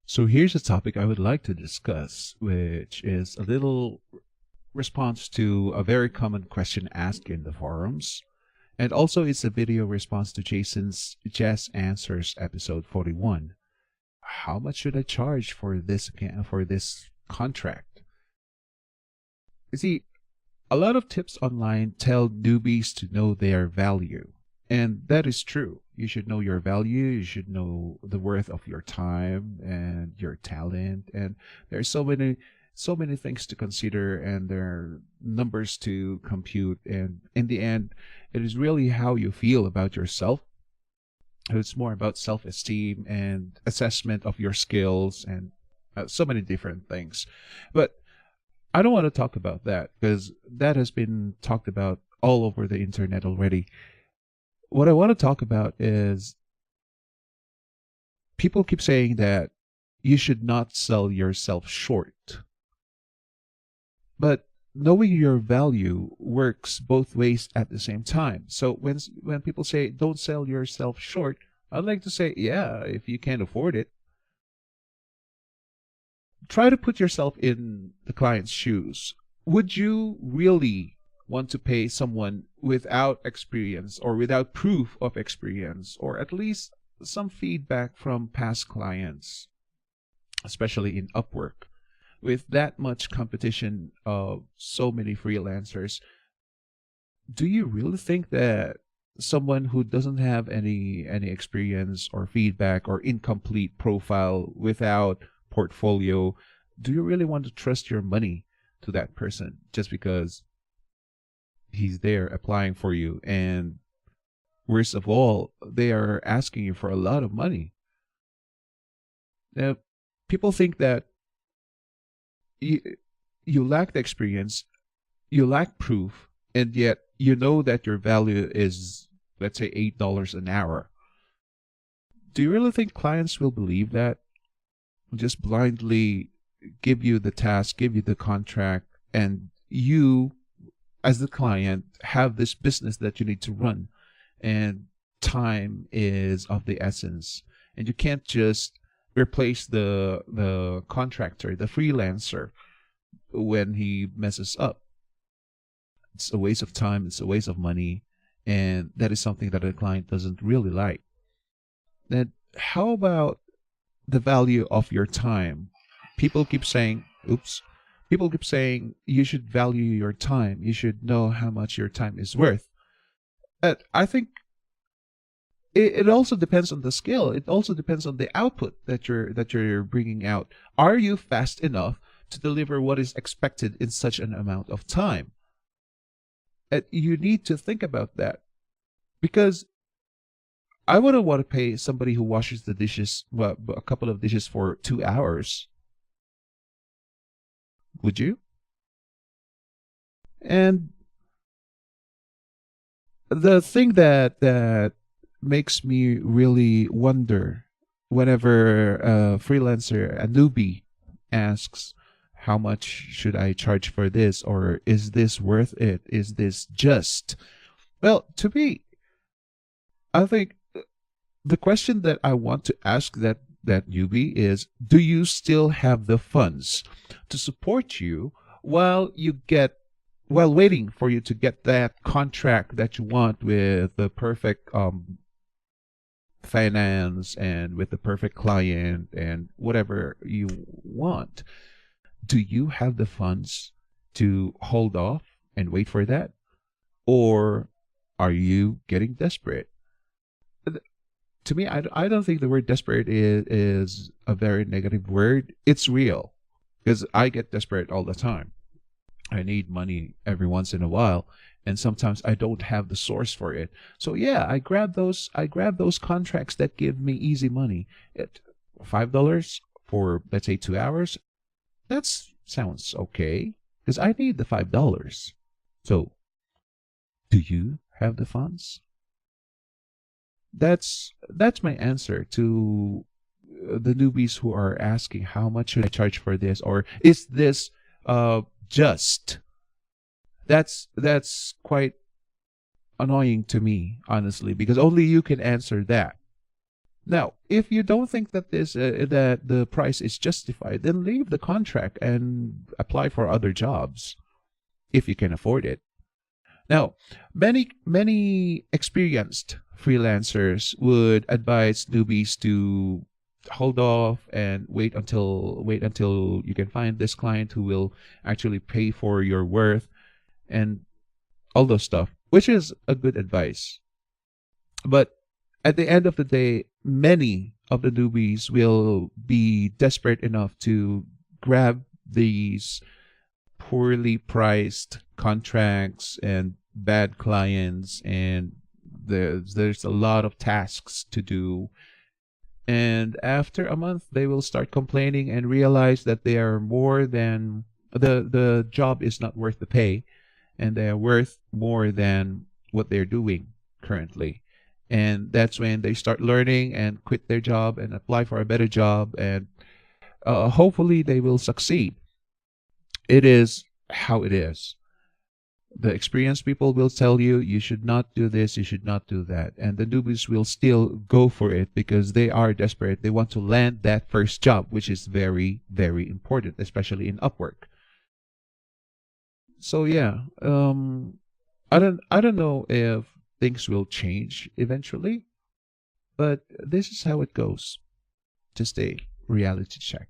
So here's a topic I would like to discuss, which is a little response to a very common question asked in the forums. And also it's a video response to Jason's Jazz Answers episode 41. How much should I charge for this contract? You see, a lot of tips online tell newbies to know their value. And that is true. You should know your value. You should know the worth of your time and your talent. And there are so many things to consider, and there are numbers to compute. And in the end, it is really how you feel about yourself. It's more about self-esteem and assessment of your skills and so many different things. But I don't want to talk about that because that has been talked about all over the internet already. What I want to talk about is people keep saying that you should not sell yourself short. But knowing your value works both ways at the same time. So when people say don't sell yourself short, I'd like to say, yeah, if you can't afford it, try to put yourself in the client's shoes. Would you really want to pay someone without experience or without proof of experience, or at least some feedback from past clients, especially in Upwork, with that much competition of so many freelancers? Do you really think that someone who doesn't have any experience or feedback or incomplete profile without portfolio, do you really want to trust your money to that person just because he's there applying for you? And worst of all, they are asking you for a lot of money. Now, people think that you, you lack the experience, you lack proof, and yet you know that your value is, let's say, $8 an hour. Do you really think clients will believe that? Just blindly give you the task, give you the contract, and you, as the client, have this business that you need to run, and time is of the essence, and you can't just replace the contractor, the freelancer, when he messes up. It's a waste of time, it's a waste of money, and that is something that a client doesn't really like. Then how about the value of your time? People keep saying, people keep saying you should value your time. You should know how much your time is worth. I think it also depends on the skill. It also depends on the output that you're bringing out. Are you fast enough to deliver what is expected in such an amount of time? You need to think about that, because I wouldn't want to pay somebody who washes the dishes, well, a couple of dishes for 2 hours. Would you? And the thing that makes me really wonder whenever a freelancer, a newbie, asks, how much should I charge for this? Or is this worth it? Is this just? Well, to me, I think the question that I want to ask that newbie is, do you still have the funds to support you while waiting for you to get that contract that you want, with the perfect finance and with the perfect client and whatever you want? Do you have the funds to hold off and wait for that? Or are you getting desperate? To me, I don't think the word desperate is a very negative word. It's real, because I get desperate all the time. I need money every once in a while, and sometimes I don't have the source for it. So yeah, I grab those contracts that give me easy money at $5 for, let's say, 2 hours. That sounds okay, because I need the $5. So, do you have the funds? That's my answer to the newbies who are asking, how much should I charge for this, or is this just? That's quite annoying to me, honestly, because only you can answer that. Now, if you don't think that that the price is justified, then leave the contract and apply for other jobs if you can afford it. Now, many experienced freelancers would advise newbies to hold off and wait until you can find this client who will actually pay for your worth and all those stuff, which is a good advice. But at the end of the day, many of the newbies will be desperate enough to grab these poorly priced contracts and bad clients, and there's a lot of tasks to do. And after a month, they will start complaining and realize that they are more than the job is not worth the pay, and they are worth more than what they're doing currently. And that's when they start learning and quit their job and apply for a better job, and hopefully they will succeed. It is how it is. The experienced people will tell you, you should not do this, you should not do that. And the newbies will still go for it because they are desperate. They want to land that first job, which is very, very important, especially in Upwork. So yeah, I don't know if things will change eventually, but this is how it goes. Just a reality check.